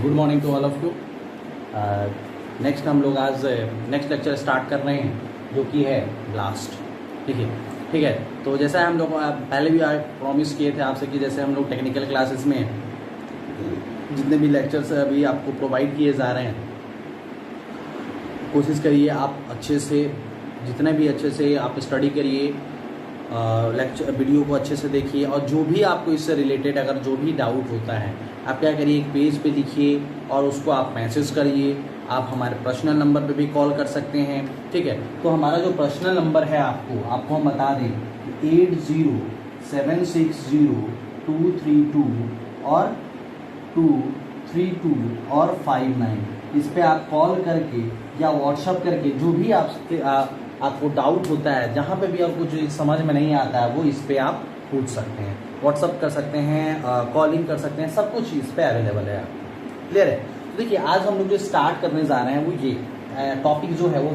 Good morning to all of you. Next हम लोग आज नेक्स्ट लेक्चर स्टार्ट कर रहे हैं जो कि है ब्लास्ट। ठीक है। तो जैसा हम लोग पहले भी प्रॉमिस किए थे आपसे कि जैसे हम लोग टेक्निकल क्लासेस में जितने भी लेक्चर्स अभी आपको प्रोवाइड किए जा रहे हैं, कोशिश करिए आप अच्छे से, जितने भी अच्छे से आप स्टडी करिए, लेक्चर वीडियो को अच्छे से देखिए, और जो भी आपको इससे रिलेटेड अगर जो भी डाउट होता है आप क्या करिए, एक पेज पे लिखिए और उसको आप मैसेज करिए। आप हमारे पर्सनल नंबर पे भी कॉल कर सकते हैं। ठीक है, तो हमारा जो पर्सनल नंबर है आपको हम बता दें 80760232 और 232 और 59, इस पे आप कॉल करके या व्हाट्सअप करके जो भी आपको डाउट होता है, जहाँ पे भी आपको जो समझ में नहीं आता है वो इस पे आप पूछ सकते हैं, व्हाट्सअप कर सकते हैं, कॉलिंग कर सकते हैं, सब कुछ इस पे अवेलेबल है आपको। क्लियर है? तो देखिए आज हम लोग जो स्टार्ट करने जा रहे हैं वो ये टॉपिक जो है वो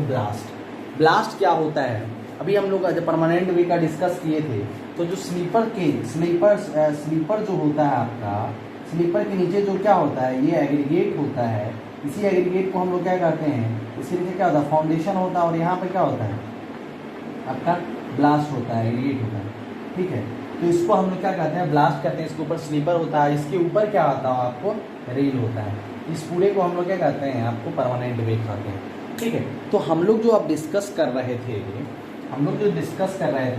ब्लास्ट क्या होता है। अभी हम लोग परमानेंट वे का डिस्कस किए थे, तो जो स्लीपर जो होता है आपका, स्लीपर के नीचे जो क्या होता है, ये एग्रीगेट होता है। इसी एग्रीगेट को हम लोग क्या कहते हैं, इसके नीचे क्या होता है, फाउंडेशन होता है, और यहाँ पे क्या होता है आपका ब्लास्ट होता है, एग्रीगेट होता है। ठीक है, तो इसको हम लोग क्या कहते हैं, ब्लास्ट कहते हैं। इसके ऊपर स्लीपर होता है, इसके ऊपर क्या होता है आपको, रेल होता है। इस पूरे को हम लोग क्या कहते हैं, आपको परमानेंट वे कहते हैं। ठीक है, तो हम लोग जो आप डिस्कस कर रहे थे,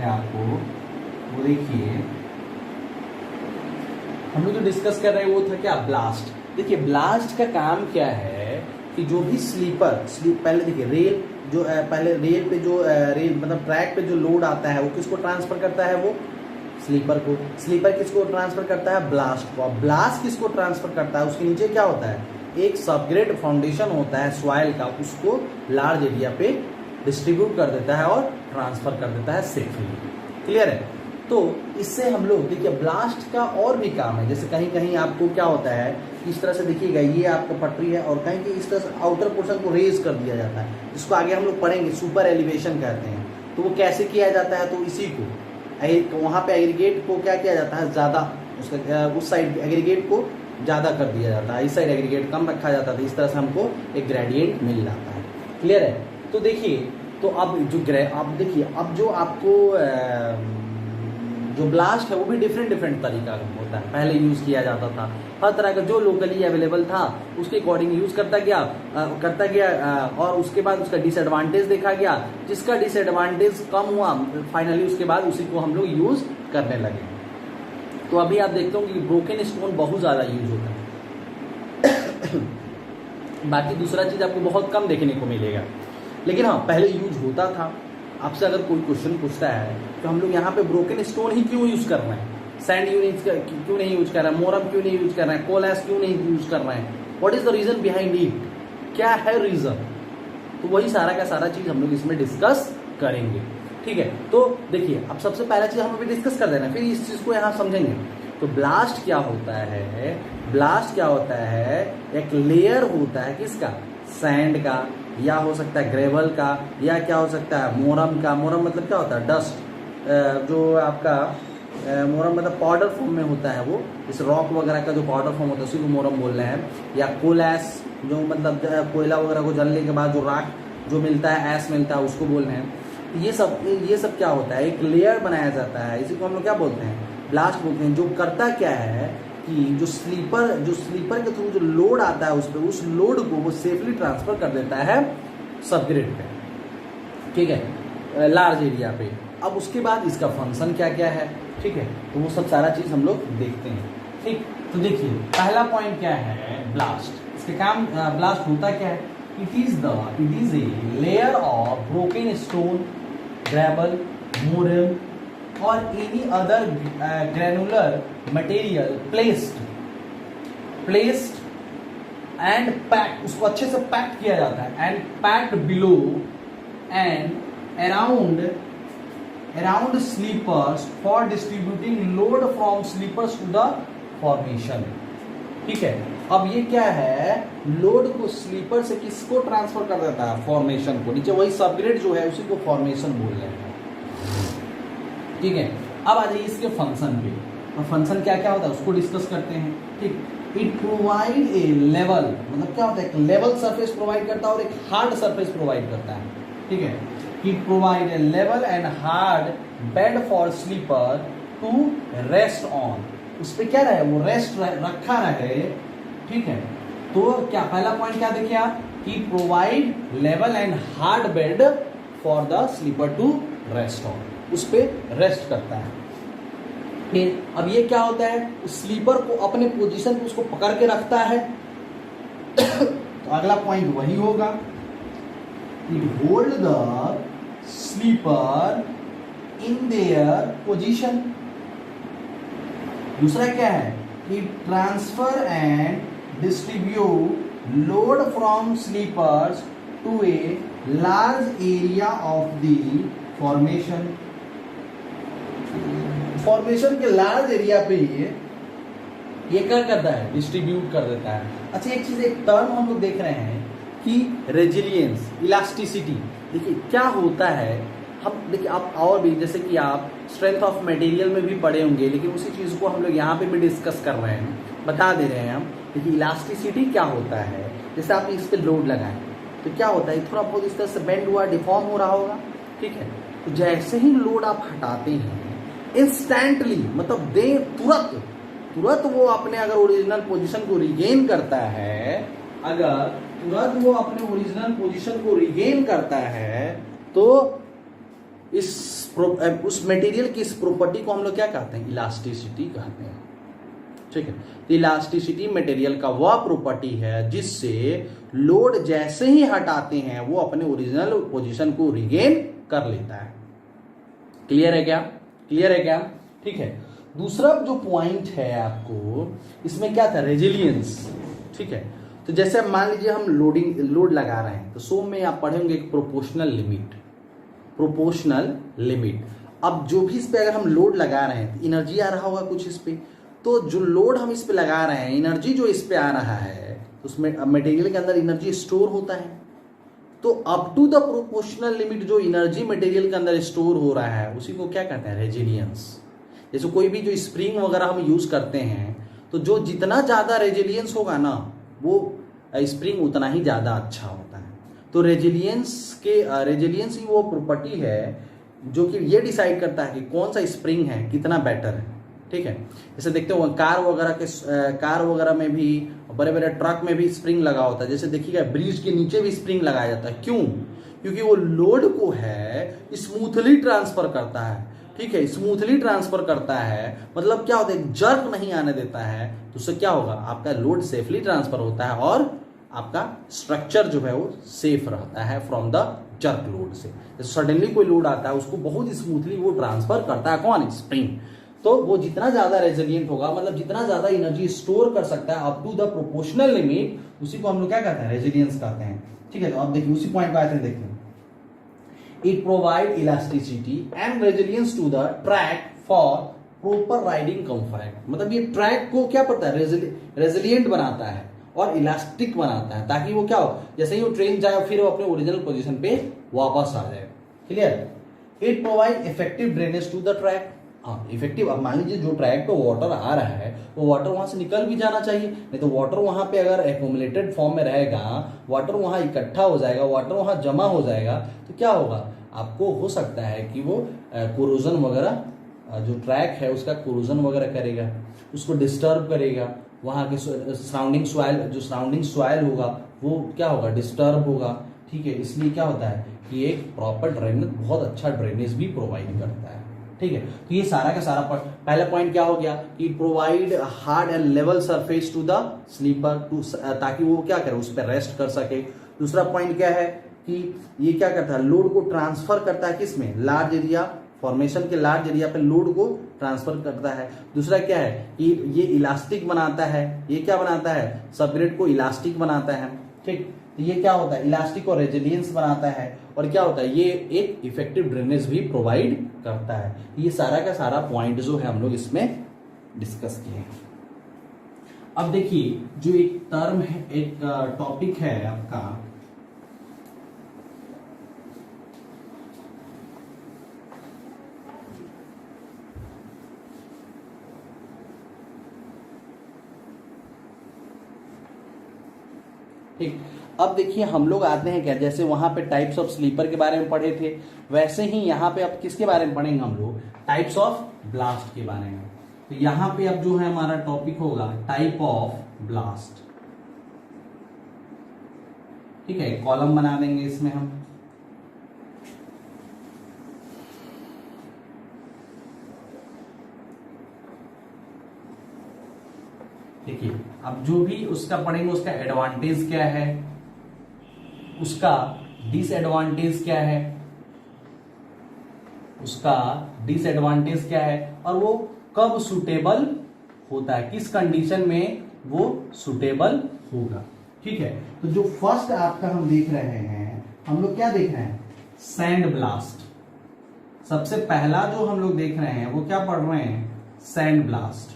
आपको वो देखिए, हम लोग जो डिस्कस कर रहे हैं वो था क्या, ब्लास्ट। देखिए ब्लास्ट का काम क्या है कि जो भी पहले देखिए रेल जो पहले रेल पे जो रेल मतलब ट्रैक पे जो लोड आता है वो किसको ट्रांसफर करता है, वो स्लीपर को। स्लीपर किसको ट्रांसफर करता है, ब्लास्ट को। अब ब्लास्ट किसको ट्रांसफर करता है, उसके नीचे क्या होता है, एक सबग्रेड फाउंडेशन होता है सॉइल का, उसको लार्ज एरिया पे डिस्ट्रीब्यूट कर देता है और ट्रांसफर कर देता है सेफली। क्लियर है? तो इससे हम लोग देखिए ब्लास्ट का और भी काम है। जैसे कहीं कहीं आपको क्या होता है, इस तरह से देखिएगा, ये आपका पटरी है और कहीं इस तरह से आउटर पोर्शन को रेज कर दिया जाता है, जिसको आगे हम लोग पढ़ेंगे, सुपर एलिवेशन कहते हैं। तो वो कैसे किया जाता है, तो इसी को वहाँ पे एग्रीगेट को क्या किया जाता है, ज़्यादा उसका उस साइड एग्रीगेट को ज़्यादा कर दिया जाता है, इस साइड एग्रीगेट कम रखा जाता था। इस तरह से हमको एक ग्रेडियंट मिल जाता है। क्लियर है? तो देखिए, तो अब देखिए अब जो आपको जो ब्लास्ट है वो भी डिफरेंट तरीका का होता है। पहले यूज़ किया जाता था, हर तरह का जो लोकली अवेलेबल था उसके अकॉर्डिंग यूज़ करता गया और उसके बाद उसका डिसएडवांटेज देखा गया। जिसका डिसएडवांटेज कम हुआ, फाइनली उसके बाद उसी को हम लोग यूज़ करने लगे। तो अभी आप देखते हो कि ब्रोकन स्टोन बहुत ज़्यादा यूज होता है। बाकी दूसरा चीज़ आपको बहुत कम देखने को मिलेगा, लेकिन हाँ पहले यूज होता था। आपसे अगर कोई क्वेश्चन पूछता है तो हम लोग यहाँ पे ब्रोकन स्टोन ही क्यों यूज कर रहे हैं, सैंड क्यों नहीं यूज कर रहे हैं, मोरम क्यों नहीं यूज कर रहे हैं, कोल एश क्यों नहीं यूज कर रहे हैं, what is the reason behind it, क्या है रीजन, तो वही सारा का सारा चीज हम लोग इसमें डिस्कस करेंगे। ठीक है, तो देखिए अब सबसे पहला चीज हम अभी डिस्कस कर देना, फिर इस चीज को यहाँ समझेंगे। तो ब्लास्ट क्या होता है, एक लेयर होता है किसका, सैंड का, या हो सकता है ग्रेवल का, या क्या हो सकता है मोरम का। मोरम मतलब क्या होता है, डस्ट, जो आपका मोरम मतलब पाउडर फॉर्म में होता है, वो इस रॉक वगैरह का जो पाउडर फॉर्म होता है उसी को मोरम बोल रहे हैं। या कोल ऐश, जो मतलब कोयला वगैरह को जलने के बाद जो राख जो मिलता है, ऐश मिलता है, उसको बोल रहे हैं। ये सब क्या होता है, एक लेयर बनाया जाता है, इसी को हम लोग क्या बोलते हैं, ब्लास्ट बोलते हैं। जो करता क्या है कि जो स्लीपर के थ्रू जो लोड आता है उस पर, उस लोड को वो सेफली ट्रांसफर कर देता है सबग्रेड पे। ठीक है, लार्ज एरिया पे। अब उसके बाद इसका फंक्शन क्या क्या है, ठीक है, तो वो सब सारा चीज हम लोग देखते हैं। ठीक, तो देखिए पहला पॉइंट क्या है, ब्लास्ट। इसके काम, ब्लास्ट होता क्या है, it is a layer of broken stone, gravel, moorum और any other granular material placed and packed, उसको अच्छे से पैक किया जाता है, and packed below and around sleepers for distributing load from sleepers to the formation. ठीक है, अब ये क्या है, लोड को स्लीपर से किसको ट्रांसफर कर देता है, फॉर्मेशन को। नीचे वही सबग्रेड जो है उसी को फॉर्मेशन बोल रहे हैं। ठीक है, अब आ जाइए इसके फंक्शन पे, और फंक्शन क्या क्या होता है उसको डिस्कस करते हैं। ठीक, इट प्रोवाइड ए लेवल, मतलब क्या होता है, एक लेवल सरफेस प्रोवाइड करता है और एक हार्ड सरफेस प्रोवाइड करता है, ठीक है। It provide a level and hard bed for sleeper to rest on, उस पर क्या रहे, वो रेस्ट रखा रहे, ठीक है। तो क्या पहला पॉइंट क्या देखिए आप, कि provide level and hard bed for the sleeper to rest on, उस पर रेस्ट करता है। फिर अब ये क्या होता है, स्लीपर को अपने पोजीशन पे उसको पकड़ के रखता है। तो अगला पॉइंट वही होगा, it hold the sleeper in their position. दूसरा क्या है, it transfer and distribute load from sleepers to a large area of the formation. Formation के लार्ज एरिया पे ये क्या करता है, डिस्ट्रीब्यूट कर देता है। अच्छा एक चीज, एक टर्म हम लोग देख रहे हैं कि रेजिलियंस, इलास्टिसिटी। देखिए क्या होता है, हम देखिए आप और भी, जैसे कि आप स्ट्रेंथ ऑफ मटेरियल में भी पढ़े होंगे, लेकिन उसी चीज को हम लोग यहाँ पे भी डिस्कस कर रहे हैं, बता दे रहे हैं हम। देखिए इलास्टिसिटी क्या होता है, जैसे आप इस पे लोड लगाएं तो क्या होता है, थोड़ा बहुत इस तरह से बेंड हुआ, डिफॉर्म हो रहा होगा, ठीक है। तो जैसे ही लोड आप हटाते हैं, इंस्टेंटली, मतलब दे तुरंत वो अपने अगर ओरिजिनल पोजीशन को रिगेन करता है, अगर तुरंत वो अपने ओरिजिनल पोजीशन को रिगेन करता है, तो उस मटेरियल की इस प्रॉपर्टी को हम लोग क्या कहते हैं, इलास्टिसिटी कहते हैं, ठीक है। तो इलास्टिसिटी मटेरियल का वह प्रॉपर्टी है जिससे लोड जैसे ही हटाते हैं वो अपने ओरिजिनल पोजीशन को रिगेन कर लेता है। क्लियर है क्या, क्लियर है क्या, ठीक है। दूसरा जो पॉइंट है आपको इसमें क्या था, रेजिलियंस, ठीक है। तो जैसे मान लीजिए हम लोड लगा रहे हैं, तो सो में आप पढ़ेंगे एक प्रोपोर्शनल लिमिट, प्रोपोर्शनल लिमिट। अब जो भी इस पे अगर हम लोड लगा रहे हैं, एनर्जी आ रहा होगा कुछ इस पे, तो जो लोड हम इस पे लगा रहे हैं, एनर्जी जो इस पे आ रहा है, उसमें मटेरियल के अंदर एनर्जी स्टोर होता है। तो up to the proportional limit जो एनर्जी मटेरियल के अंदर स्टोर हो रहा है, उसी को क्या कहते हैं, रेजिलियंस। जैसे कोई भी जो स्प्रिंग वगैरह हम यूज करते हैं, तो जो जितना ज्यादा रेजिलियंस होगा ना, वो स्प्रिंग उतना ही ज्यादा अच्छा होता है। तो रेजिलियंस ही वो प्रॉपर्टी है जो कि ये डिसाइड करता है कि कौन सा स्प्रिंग है कितना बेटर है, ठीक है। जैसे देखते हो कार वगैरह में भी, बड़े बड़े ट्रक में भी स्प्रिंग लगा होता है। जैसे देखिएगा ब्रिज के नीचे भी स्प्रिंग लगाया जाता है, क्यों, क्योंकि वो लोड को है स्मूथली ट्रांसफर करता है, ठीक है, स्मूथली ट्रांसफर करता है। मतलब क्या होता है, जर्क नहीं आने देता है, तो उससे क्या होगा, आपका लोड सेफली ट्रांसफर होता है और आपका स्ट्रक्चर जो है वो सेफ रहता है फ्रॉम द जर्क लोड से। सडनली कोई लोड आता है, उसको बहुत स्मूथली वो ट्रांसफर करता है, कौन, स्प्रिंग। तो वो जितना ज्यादा रेजिलियंट होगा, मतलब जितना ज्यादा एनर्जी स्टोर कर सकता है up to the proportional limit, उसी को हम लोग क्या कहते हैं, रेजिलियंस कहते हैं, ठीक है। तो अब देखिए उसी पॉइंट पे आते हैं, देखते हैं। It provide elasticity and resilience to the track for proper riding comfort. मतलब ये ट्रैक को क्या पड़ता है, रेजिलियंट बनाता है और इलास्टिक बनाता है, ताकि वो क्या हो, जैसे ही वो ट्रेन जाए फिर वो अपने ओरिजिनल पोजीशन पे वापस आ जाए। Clear. It provide effective drainage to the track. हाँ इफेक्टिव, अब मान लीजिए जो ट्रैक पे वाटर आ रहा है, वो वाटर वहां से निकल भी जाना चाहिए, नहीं तो वाटर वहां पे अगर एक्यूमुलेटेड फॉर्म में रहेगा, वाटर वहां इकट्ठा हो जाएगा, वाटर वहां जमा हो जाएगा, तो क्या होगा, आपको हो सकता है कि वो कोरोजन वगैरह, जो ट्रैक है उसका कोरोजन वगैरह करेगा, उसको डिस्टर्ब करेगा, वहाँ के सराउंडिंग सॉइल, जो सराउंडिंग सॉइल होगा वो क्या होगा, डिस्टर्ब होगा, ठीक है। इसलिए क्या होता है कि एक प्रॉपर ड्रेनेज, बहुत अच्छा ड्रेनेज भी प्रोवाइड करता है, ठीक है। तो ये सारा का सारा पहला पॉइंट क्या हो गया कि provide hard and level surface to the sleeper, ताकि वो क्या करे, उस पर रेस्ट कर सके। दूसरा पॉइंट क्या है कि ये क्या करता है, लोड को ट्रांसफर करता है, किसमें, लार्ज एरिया, फॉर्मेशन के लार्ज एरिया पे लोड को ट्रांसफर करता है। दूसरा क्या है कि ये इलास्टिक बनाता है, ये क्या बनाता है, सबग्रेड को इलास्टिक बनाता है, ठीक। तो ये क्या होता है, इलास्टिक और रेजिलियंस बनाता है, और क्या होता है, ये एक इफेक्टिव ड्रेनेज भी प्रोवाइड करता है। ये सारा का सारा पॉइंट जो है हम लोग इसमें डिस्कस किए हैं। अब देखिए जो एक टर्म है, एक टॉपिक है आपका, ठीक, अब देखिए हम लोग आते हैं क्या, जैसे वहां पे टाइप्स ऑफ स्लीपर के बारे में पढ़े थे, वैसे ही यहाँ पे अब किसके बारे में पढ़ेंगे हम लोग, टाइप्स ऑफ ब्लास्ट के बारे में। तो यहाँ पे अब जो है हमारा टॉपिक होगा टाइप ऑफ ब्लास्ट। ठीक है, कॉलम बना देंगे इसमें हम। देखिए अब जो भी उसका पढ़ेंगे उसका एडवांटेज क्या है, उसका डिसएडवांटेज क्या है, उसका डिसएडवांटेज क्या है, और वो कब सुटेबल होता है, किस कंडीशन में वो सुटेबल होगा। ठीक है, तो जो फर्स्ट आपका हम देख रहे हैं, हम लोग क्या देख रहे हैं, सैंड ब्लास्ट। सबसे पहला जो हम लोग देख रहे हैं वो क्या पढ़ रहे हैं, सैंड ब्लास्ट।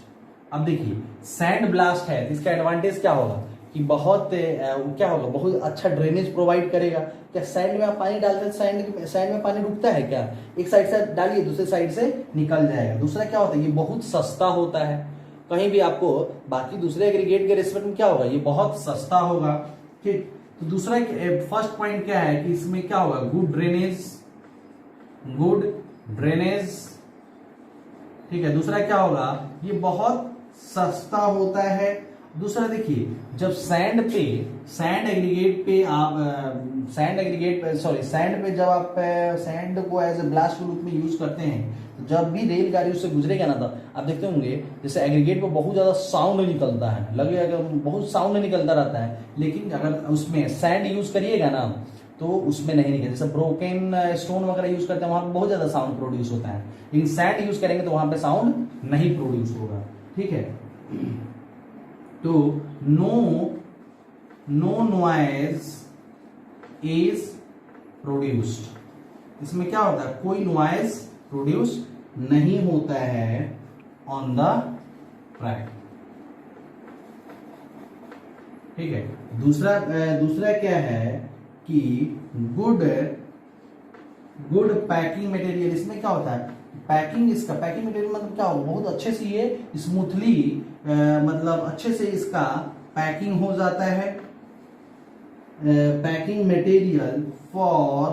अब देखिए सैंड ब्लास्ट है तो इसका एडवांटेज क्या होगा कि बहुत क्या होगा, बहुत अच्छा ड्रेनेज प्रोवाइड करेगा। क्या सैंड में आप पानी डालते हैं, सैंड में पानी रुकता है क्या, एक साइड से डालिए दूसरे साइड से निकल जाएगा। दूसरा क्या होता है, ये बहुत सस्ता होता है, कहीं भी आपको बाकी दूसरे एग्रीगेट के रेस्पेक्ट में क्या होगा, ये बहुत सस्ता होगा। ठीक, तो दूसरा फर्स्ट पॉइंट क्या है कि इसमें क्या होगा, गुड ड्रेनेज, गुड ड्रेनेज। ठीक है, दूसरा क्या होगा, ये बहुत सस्ता होता है। दूसरा देखिए जब सैंड एग्रीगेट पे जब आप सैंड को एज ए ब्लास्ट के रूप में यूज करते हैं, तो जब भी रेलगाड़ी उससे गुजरेगा ना, तो आप देखते होंगे जैसे एग्रीगेट पे बहुत ज्यादा साउंड निकलता है, लगेगा बहुत साउंड निकलता रहता है, लेकिन अगर उसमें सैंड यूज करिएगा ना तो उसमें नहीं निकलेगा। जैसे ब्रोकन स्टोन वगैरह यूज करते हैं वहां पे बहुत ज्यादा साउंड प्रोड्यूस होता है, लेकिन सैंड यूज करेंगे तो वहां पे साउंड नहीं प्रोड्यूस होगा। ठीक है, तो नो नॉइज इज प्रोड्यूस्ड, इसमें क्या होता है, कोई नॉइज प्रोड्यूस नहीं होता है ऑन द ट्रैक। ठीक है, दूसरा क्या है कि गुड पैकिंग मटेरियल, इसमें क्या होता है, पैकिंग मटेरियल मतलब क्या होगा, बहुत अच्छे से ये स्मूथली मतलब अच्छे से इसका पैकिंग हो जाता है। Packing material for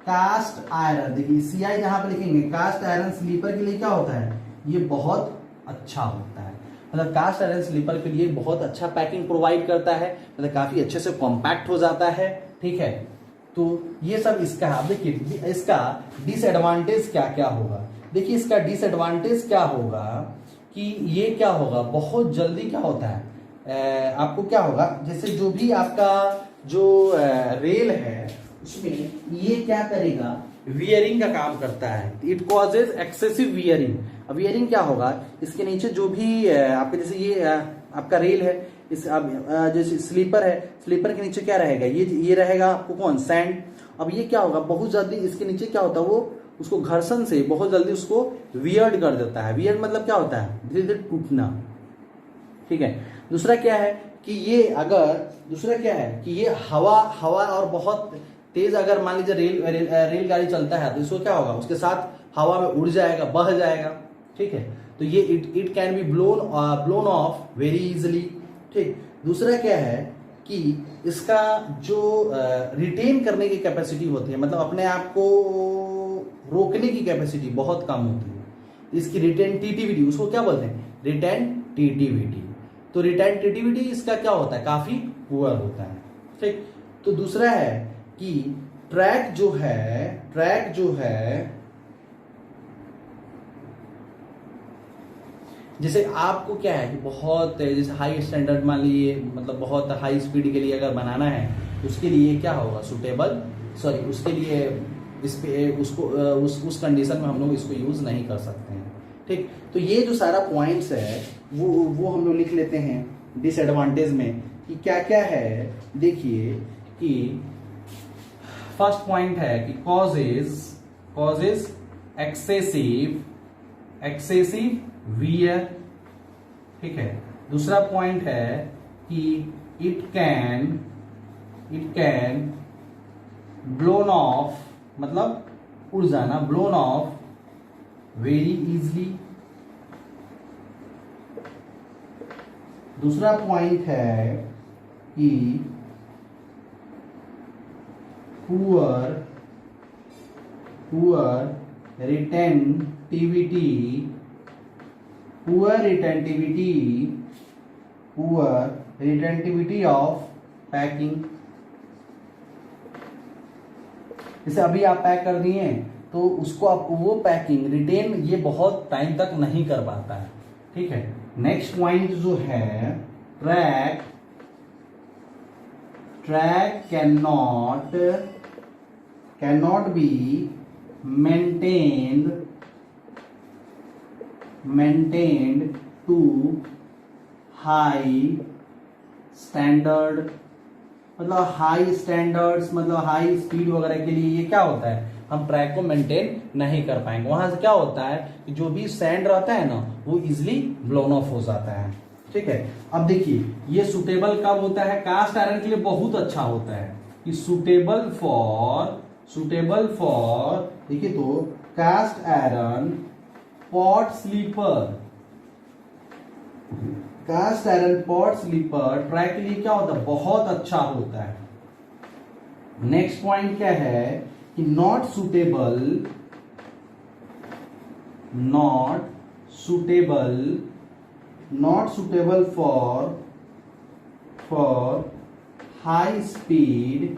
cast iron, देखिए सीआई जहां पे लिखेंगे, कास्ट आयरन स्लीपर के लिए क्या होता है, ये बहुत अच्छा होता है, मतलब कास्ट आयरन स्लीपर के लिए बहुत अच्छा पैकिंग प्रोवाइड करता है, मतलब काफी अच्छे से कॉम्पैक्ट हो जाता है। ठीक है, तो ये सब इसका है। अब देखिए इसका डिसएडवांटेज क्या क्या होगा, देखिए इसका डिसएडवांटेज क्या होगा कि ये क्या होगा, बहुत जल्दी क्या होता है, आपको क्या होगा, जैसे जो भी आपका जो रेल है उसमें ये क्या करेगा, वियरिंग का काम करता है, इट कॉजेज एक्सेसिव वियरिंग। अब वियरिंग क्या होगा, इसके नीचे जो भी आपके जैसे ये आपका रेल है, इस जैसे स्लीपर है, स्लीपर के नीचे क्या रहेगा, ये रहेगा आपको कौन, सैंड। अब ये क्या होगा, बहुत जल्दी इसके नीचे क्या होता है, वो उसको घर्षण से बहुत जल्दी उसको वियर्ड कर देता है। वियर्ड मतलब क्या होता है, धीरे धीरे टूटना। ठीक है, दूसरा क्या है कि ये हवा और बहुत तेज अगर मान लीजिए रेलगाड़ी चलता है तो इसको क्या होगा, उसके साथ हवा में उड़ जाएगा, बह जाएगा। ठीक है, तो ये it can be blown of very easily. ठीक, दूसरा क्या है कि इसका जो रिटेन करने की कैपेसिटी होती है, मतलब अपने आप को रोकने की कैपेसिटी बहुत कम होती है, इसकी रिटेंटिविटी, उसको क्या बोलते हैं, रिटेंटिविटी। तो रिटेंटिविटी इसका क्या होता है, काफी पुअर होता है। ठीक, तो दूसरा है कि ट्रैक जो है जैसे आपको क्या है कि बहुत जैसे हाई स्टैंडर्ड मान लीजिए, मतलब बहुत हाई स्पीड के लिए अगर बनाना है, उसके लिए क्या होगा, उसके लिए इस पे उस कंडीशन में हम लोग इसको यूज नहीं कर सकते हैं। ठीक, तो ये जो सारा पॉइंट्स है वो हम लोग लिख लेते हैं डिसएडवांटेज में कि क्या क्या है। देखिए कि फर्स्ट पॉइंट है कि कॉजेज एक्सेसिव वियर। ठीक है, दूसरा पॉइंट है कि इट कैन ब्लोन ऑफ, मतलब उड़ जाना, ब्लोन ऑफ वेरी इजली। दूसरा पॉइंट है कि पुअर रिटेंटिविटी ऑफ पैकिंग। जैसे अभी आप पैक कर दिए तो उसको आप वो पैकिंग रिटेन ये बहुत टाइम तक नहीं कर पाता है, ठीक है। नेक्स्ट पॉइंट जो है track cannot be maintained to high standard. मतलब हाई स्टैंडर्ड्स मतलब हाई स्पीड वगैरह के लिए ये क्या होता है, हम ट्रैक को मेंटेन नहीं कर पाएंगे। वहां से क्या होता है कि जो भी सैंड रहता है ना वो इजिली ब्लोन ऑफ हो जाता है, ठीक है। अब देखिए ये सुटेबल कब होता है, कास्ट आयरन के लिए बहुत अच्छा होता है कि सुटेबल फॉर देखिए तो cast iron pot sleeper track के लिए क्या होता है, बहुत अच्छा होता है। नेक्स्ट पॉइंट क्या है कि not suitable for high speed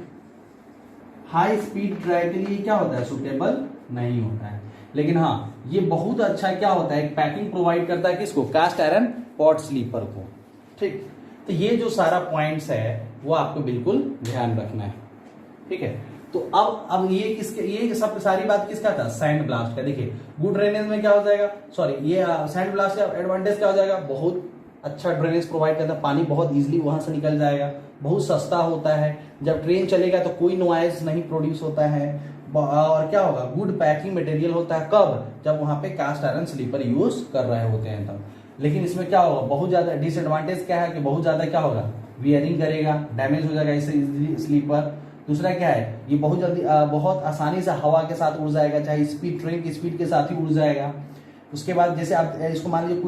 track के लिए क्या होता है, सुटेबल नहीं होता है। लेकिन हाँ ये बहुत अच्छा क्या होता है, एक पैकिंग प्रोवाइड करता है किसको, कास्ट आयरन पॉट स्लीपर को, ठीक। तो ये जो सारा पॉइंट्स है वो आपको बिल्कुल ध्यान रखना है, ठीक है। तो अब ये सब सारी बात किसका था, सैंड ब्लास्ट का। देखिए गुड ड्रेनेज में क्या हो जाएगा, सॉरी ये सैंड ब्लास्ट का एडवांटेज क्या हो जाएगा, बहुत अच्छा ड्रेनेज प्रोवाइड करता है, पानी बहुत इजीली वहां से निकल जाएगा, बहुत सस्ता होता है, जब ट्रेन चलेगा तो कोई नॉइज नहीं प्रोड्यूस होता है, और क्या होगा, गुड पैकिंग मटेरियल होता है। कब, जब वहां पे कास्ट आयरन स्लीपर यूज कर रहे होते हैं तब। लेकिन इसमें क्या होगा, बहुत ज्यादा डिसएडवांटेज क्या है कि बहुत ज्यादा क्या होगा, वियरिंग करेगा, डैमेज हो जाएगा इससे इजीली स्लीपर। दूसरा क्या है, ये बहुत जल्दी बहुत आसानी से हवा के साथ उड़ जाएगा, चाहे स्पीड ट्रेन की स्पीड के साथ ही उड़ जाएगा। उसके बाद जैसे आप इसको मान लीजिए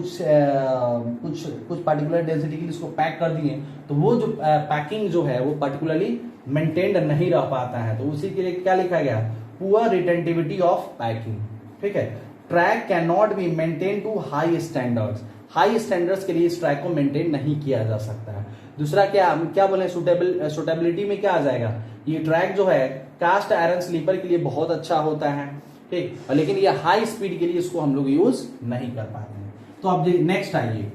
कुछ पार्टिकुलर डेंसिटी के लिए इसको पैक कर दिए तो वो जो पैकिंग जो है वो पर्टिकुलरली मेंटेन्ड नहीं रह पाता है, तो उसी के लिए क्या लिखा गया, पुअर रिटेंटिविटी ऑफ पैकिंग, ठीक है। Track can not be maintain to high standards के लिए इस ट्रैक को मेंटेन नहीं किया जा सकता है। दूसरा क्या बोले, सुटेबिलिटी में क्या आ जाएगा, ये ट्रैक जो है कास्ट आयरन स्लीपर के लिए बहुत अच्छा होता है, ठीक, लेकिन ये हाई स्पीड के लिए इसको हम लोग यूज नहीं कर पाते हैं। तो अब नेक्स्ट आइए,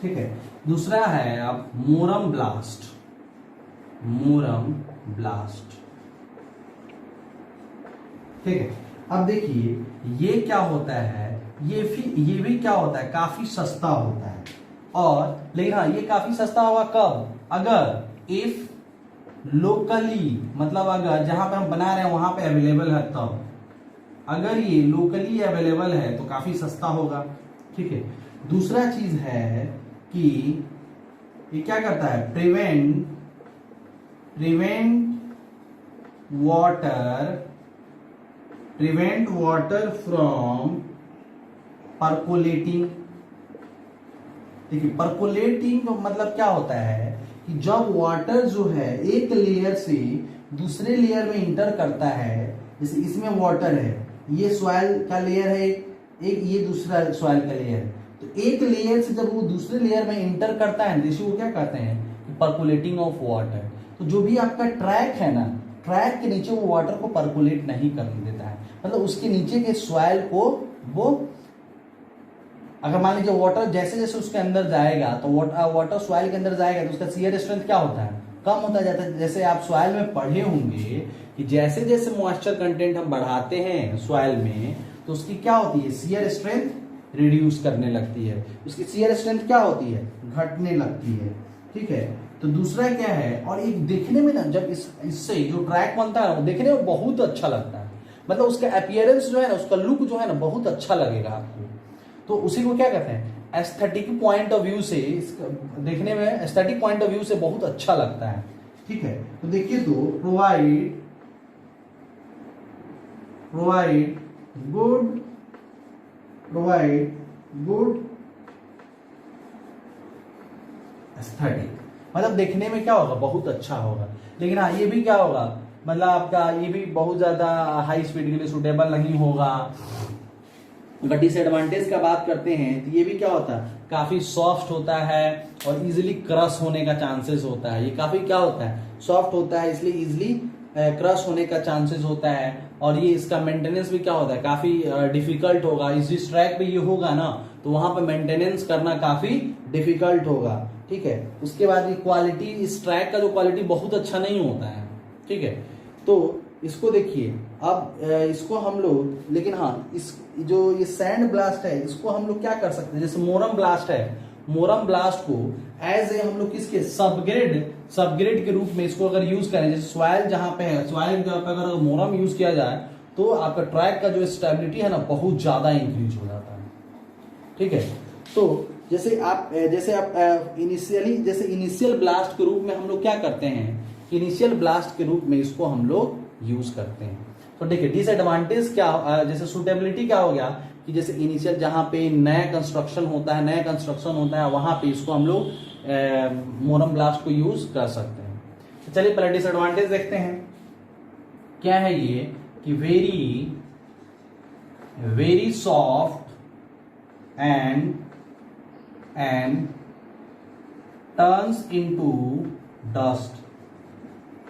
ठीक है। दूसरा है अब मोरम ब्लास्ट, ठीक है। अब देखिए ये क्या होता है, ये भी क्या होता है, काफी सस्ता होता है। और लेकिन हाँ ये काफी सस्ता होगा कब, अगर इफ लोकली, मतलब अगर जहां पे हम बना रहे हैं वहां पे अवेलेबल है तब। अगर ये लोकली अवेलेबल है तो काफी सस्ता होगा, ठीक है। दूसरा चीज है कि ये क्या करता है, प्रिवेंट वाटर फ्रॉम परकोलेटिंग। देखिए परकोलेटिंग का मतलब क्या होता है कि जब वाटर जो है एक लेयर से दूसरे लेयर में इंटर करता है, जैसे इसमें वाटर है, ये सॉइल का लेयर है, एक ये दूसरा सॉइल का लेयर है, तो एक लेयर से जब वो दूसरे लेयर में इंटर करता है जैसे वो क्या कहते हैं, परकुलेटिंग ऑफ वाटर। तो जो भी आपका ट्रैक है ना, ट्रैक के नीचे वो वाटर को परकुलेट नहीं करने देता है, मतलब उसके नीचे के सॉइल को वो, अगर मान लीजिए वाटर जैसे जैसे उसके अंदर जाएगा तो वाटर सॉइल के अंदर जाएगा तो उसका शियर स्ट्रेंथ क्या होता है, कम होता जाता है। जैसे आप सॉइल में पढ़े होंगे कि जैसे जैसे मॉइस्चर कंटेंट हम बढ़ाते हैं सॉइल में तो उसकी क्या होती है, शियर स्ट्रेंथ रिड्यूस करने लगती है, उसकी शियर स्ट्रेंथ क्या होती है, घटने लगती है, ठीक है। तो दूसरा क्या है, और एक देखने में ना जब इससे जो ट्रैक बनता है वो देखने में बहुत अच्छा लगता है, मतलब उसका अपीयरेंस जो है ना, उसका लुक जो है ना बहुत अच्छा लगेगा आपको। तो उसी को क्या कहते हैं, एस्थेटिक पॉइंट ऑफ व्यू से, देखने में एस्थेटिक पॉइंट ऑफ व्यू से बहुत अच्छा लगता है। ठीक है, तो देखिए, तो प्रोवाइड गुड एस्थेटिक, मतलब देखने में क्या होगा, बहुत अच्छा होगा। लेकिन हाँ, ये भी क्या होगा, मतलब आपका ये भी बहुत ज्यादा हाई स्पीड के लिए सुटेबल नहीं होगा। अगर डिसएडवांटेज का बात करते हैं तो ये भी क्या होता है, काफी सॉफ्ट होता है और इजीली क्रश होने का चांसेस होता है। ये काफी क्या होता है, सॉफ्ट होता है, इसलिए इजीली क्रश होने का चांसेस होता है। और ये इसका मेंटेनेंस भी क्या होता है, काफी डिफिकल्ट होगा। इस ट्रैक पे ये होगा ना, तो वहां पे मेंटेनेंस करना काफी डिफिकल्ट होगा। ठीक है, उसके बाद क्वालिटी, इस ट्रैक का जो क्वालिटी बहुत अच्छा नहीं होता है। ठीक है, तो इसको देखिए, अब इसको हम लोग, लेकिन हाँ, इस जो ये सैंड ब्लास्ट है, इसको हम लोग क्या कर सकते हैं, जैसे मोरम ब्लास्ट है, मोरम ब्लास्ट को एज ए हम लोग किसके सबग्रेड के रूप में इसको अगर यूज करें, जैसे सॉइल जहां पे है, सॉइल के पे अगर मोरम यूज किया जाए तो आपका ट्रैक का जो स्टेबिलिटी है ना बहुत ज्यादा इंक्रीज हो जाता है। ठीक है, तो जैसे आप इनिशियल ब्लास्ट के रूप में हम लोग क्या करते हैं, इनिशियल ब्लास्ट के रूप में इसको हम लोग यूज करते हैं। तो देखिए, डिसएडवांटेज क्या, जैसे सुटेबिलिटी क्या हो गया कि जैसे इनिशियल जहां पे नया कंस्ट्रक्शन होता है वहां पे इसको हम लोग मोरम ब्लास्ट को यूज कर सकते हैं। तो चलिए पहले डिसएडवांटेज देखते हैं। क्या है ये कि very soft and turns into dust.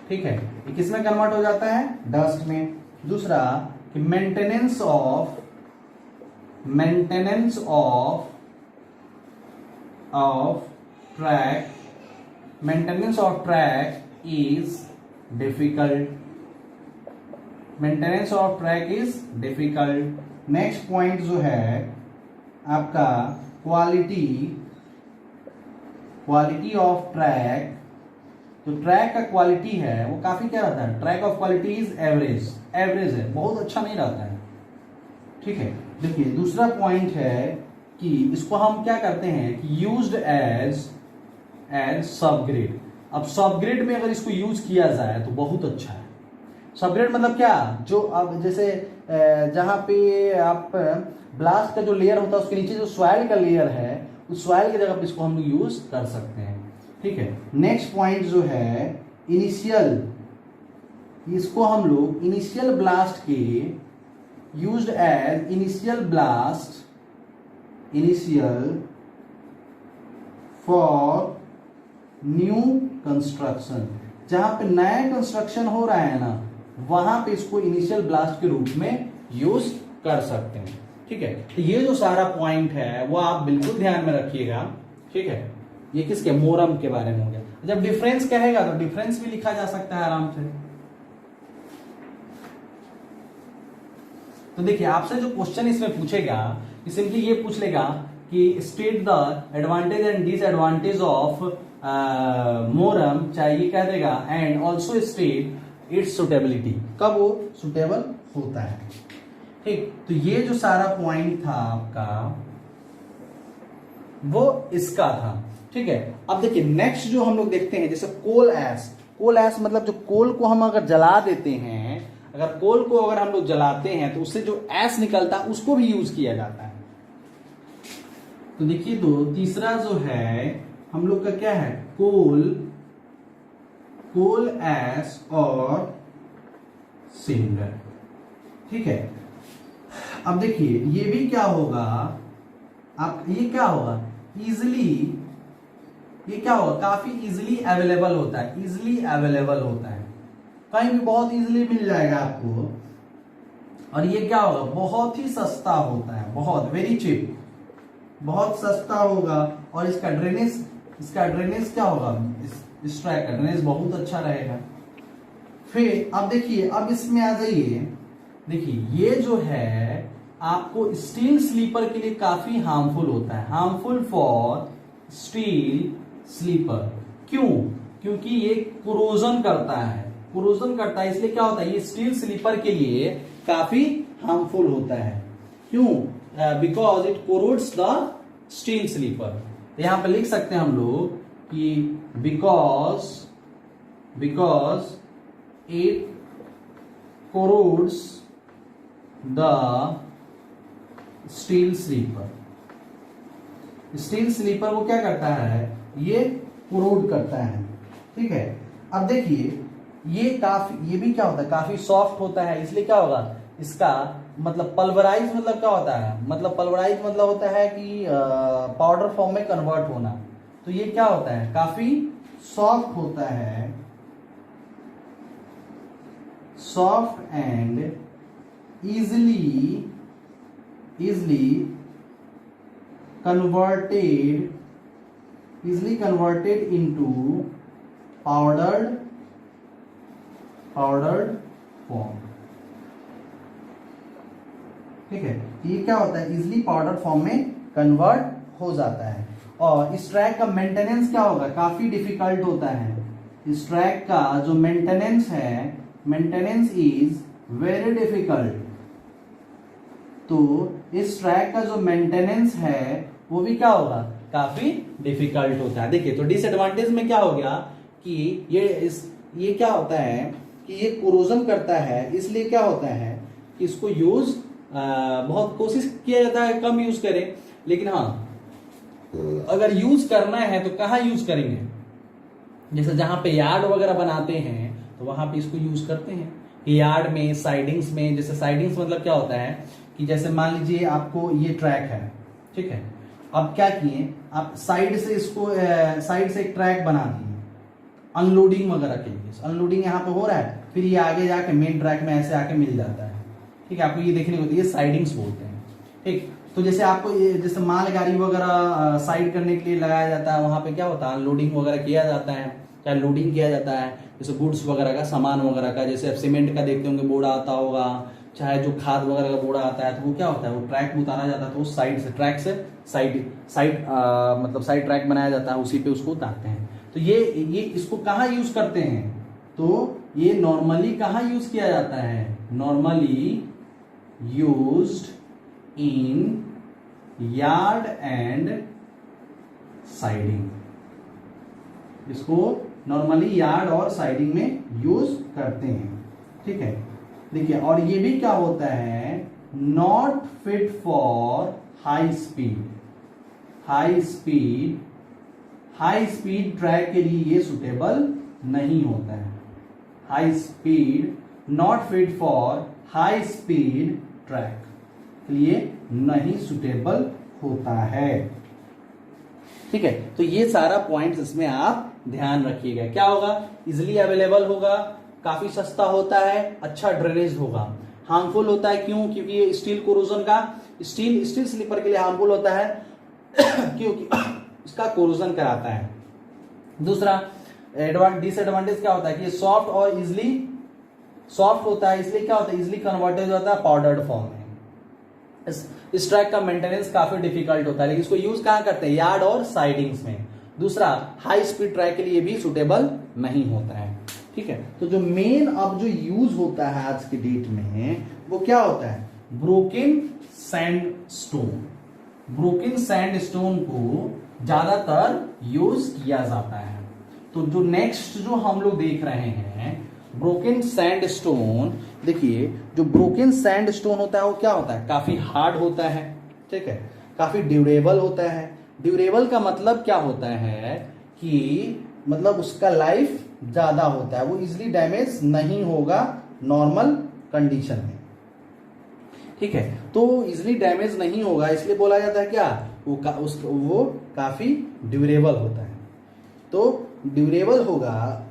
ठीक है, ये किसमें कन्वर्ट हो जाता है, डस्ट में। दूसरा कि maintenance of track is difficult. Next point जो है आपका क्वालिटी ऑफ ट्रैक, तो ट्रैक का क्वालिटी है वो काफी क्या रहता है, track of quality is average है, बहुत अच्छा नहीं रहता है। ठीक है, देखिए दूसरा पॉइंट है कि इसको हम क्या करते हैं कि यूज्ड एज सबग्रेड। अब सबग्रेड में अगर इसको यूज किया जाए तो बहुत अच्छा है। सबग्रेड मतलब क्या, जो अब जैसे जहां पे आप ब्लास्ट का जो लेयर होता है उसके नीचे जो सॉइल का लेयर है, उस सॉइल की जगह पे इसको हम लोग यूज कर सकते हैं। ठीक है, नेक्स्ट पॉइंट जो है इनिशियल, इसको हम लोग इनिशियल ब्लास्ट के used as initial for new construction. जहां पे नया कंस्ट्रक्शन हो रहा है ना, वहां पे इसको इनिशियल ब्लास्ट के रूप में यूज कर सकते हैं। ठीक है, तो ये जो सारा पॉइंट है वो आप बिल्कुल ध्यान में रखिएगा। ठीक है, ये किसके, मोरम के बारे में हो गया। जब डिफरेंस कहेगा तो डिफरेंस भी लिखा जा सकता है आराम से। तो देखिए, आपसे जो क्वेश्चन इसमें पूछेगा, सिंपली ये पूछ लेगा कि state the advantage and disadvantage of moorum, चाहे ये कह देगा and also state its suitability, कब वो सुटेबल होता है। ठीक, तो ये जो सारा पॉइंट था आपका वो इसका था। ठीक है, अब देखिए नेक्स्ट जो हम लोग देखते हैं, जैसे कोल एश मतलब जो कोल को हम अगर जला देते हैं, अगर कोल को अगर हम लोग जलाते हैं तो उससे जो एश निकलता है उसको भी यूज किया जाता है। तो देखिए, तो तीसरा जो है हम लोग का क्या है, कोल एश और सिंडर। ठीक है, अब देखिए ये भी क्या होगा, आप ये क्या होगा, इजिली, ये क्या होगा, काफी इजिली अवेलेबल होता है, कहीं भी बहुत इजिली मिल जाएगा आपको। और ये क्या होगा, बहुत ही सस्ता होता है, बहुत वेरी चीप, बहुत सस्ता होगा। और इसका ड्रेनेज क्या होगा, इस ट्रैक का ड्रेनेज बहुत अच्छा रहेगा। फिर अब देखिए, अब इसमें आ जाइए, देखिए ये जो है आपको स्टील स्लीपर के लिए काफी हार्मफुल होता है, हार्मफुल फॉर स्टील स्लीपर। क्यों, क्योंकि ये कोरोजन करता है, कोरोजन करता है, इसलिए क्या होता है, ये स्टील स्लीपर के लिए काफी हार्मफुल होता है। क्यों? Because it corrodes the steel sleeper. यहां पे लिख सकते हैं हम लोग कि because it corrodes the steel sleeper. Steel sleeper को क्या करता है, ये कोरोड करता है। ठीक है, अब देखिए ये भी क्या होता है, काफी सॉफ्ट होता है, इसलिए क्या होगा, इसका मतलब पल्वराइज मतलब क्या होता है, मतलब पल्वराइज मतलब होता है कि पाउडर फॉर्म में कन्वर्ट होना। तो ये क्या होता है, काफी सॉफ्ट होता है, soft and easily converted into powdered form। ठीक है, ये क्या होता है, इजिली पाउडर फॉर्म में कन्वर्ट हो जाता है। और इस ट्रैक का मेंटेनेंस क्या होगा, काफी डिफिकल्ट होता है। इस ट्रैक का जो मेंटेनेंस है, मेंटेनेंस इज वेरी डिफिकल्ट। तो इस ट्रैक का जो मेंटेनेंस है वो भी क्या होगा, काफी डिफिकल्ट होता है। देखिए, तो डिसएडवांटेज में क्या हो गया कि ये क्या होता है कि ये कोरोजन करता है, इसलिए क्या होता है कि इसको यूज बहुत कोशिश किया जाता है कम यूज करें, लेकिन हाँ अगर यूज करना है तो कहाँ यूज करेंगे, जैसे जहां पे यार्ड वगैरह बनाते हैं तो वहां पे इसको यूज करते हैं, यार्ड में, साइडिंग्स में। जैसे साइडिंग्स मतलब क्या होता है कि जैसे मान लीजिए आपको ये ट्रैक है, ठीक है, अब क्या किए, आप साइड से इसको साइड से एक ट्रैक बना दिए अनलोडिंग वगैरह के लिए। अनलोडिंग यहाँ पे हो रहा है, फिर ये आगे जाके मेन ट्रैक में ऐसे आके मिल जाता है। ठीक है, आपको ये देखने को होती है, साइडिंग्स बोलते हैं। ठीक, तो जैसे आपको ये जैसे माल गाड़ी वगैरह साइड करने के लिए लगाया जाता है, वहां पे क्या होता है, अनलोडिंग वगैरह किया जाता है, चाहे लोडिंग किया जाता है, जैसे गुड्स वगैरह का, सामान वगैरह का। जैसे आप सीमेंट का देखते होंगे बोरा आता होगा, चाहे जो खाद वगैरह का बोरा आता है, तो वो क्या होता है, वो ट्रैक में उतारा जाता है, तो उस साइड से, ट्रैक से साइड मतलब साइड ट्रैक बनाया जाता है, उसी पे उसको उतारते हैं। तो ये इसको कहाँ यूज करते हैं, तो ये नॉर्मली कहाँ यूज किया जाता है, normally used in yard and siding. इसको नॉर्मली यार्ड और साइडिंग में यूज करते हैं। ठीक है, देखिए, और ये भी क्या होता है, not fit for high speed. High speed track के लिए ये सुटेबल नहीं होता है। High speed, not fit for high speed track के लिए नहीं सुटेबल होता है। ठीक है, तो ये सारा पॉइंट्स इसमें आप ध्यान रखिएगा। क्या होगा, इजिली अवेलेबल होगा, काफी सस्ता होता है, अच्छा ड्रेनेज होगा। हार्मफुल होता है क्यों, क्योंकि ये स्टील कोरोजन का, स्टील स्लीपर के लिए हार्मफुल होता है क्योंकि इसका कोरोजन कराता है। दूसरा डिसएडवांटेज क्या होता है कि ये सॉफ्ट और इजिली सॉफ्ट होता है, इसलिए क्या होता है, इजिली कन्वर्टेड होता है पाउडर्ड फॉर्म में। इस ट्रैक का मेंटेनेंस काफी डिफिकल्ट होता है, लेकिन इसको यूज कहां करते हैं, यार्ड और साइडिंग्स में। दूसरा, हाई स्पीड ट्रैक के लिए भी सुटेबल नहीं होता है। ठीक है, तो जो मेन अब जो यूज होता है आज की डेट में वो क्या होता है, ब्रोकन सैंडस्टोन। ब्रोकन सैंडस्टोन को ज्यादातर यूज किया जाता है। तो जो नेक्स्ट जो हम लोग देख रहे हैं, ब्रोकन सैंडस्टोन। देखिए, जो ब्रोकन सैंडस्टोन होता है वो क्या होता है, काफी हार्ड होता है। ठीक है, काफी ड्यूरेबल होता है। ड्यूरेबल का मतलब क्या होता है कि मतलब उसका लाइफ ज्यादा होता है, वो इजिली डैमेज नहीं होगा नॉर्मल कंडीशन में। ठीक है, तो इजिली डैमेज नहीं होगा, इसलिए बोला जाता है क्या, वो काफी ड्यूरेबल होता है। तो ड्यूरेबल होगा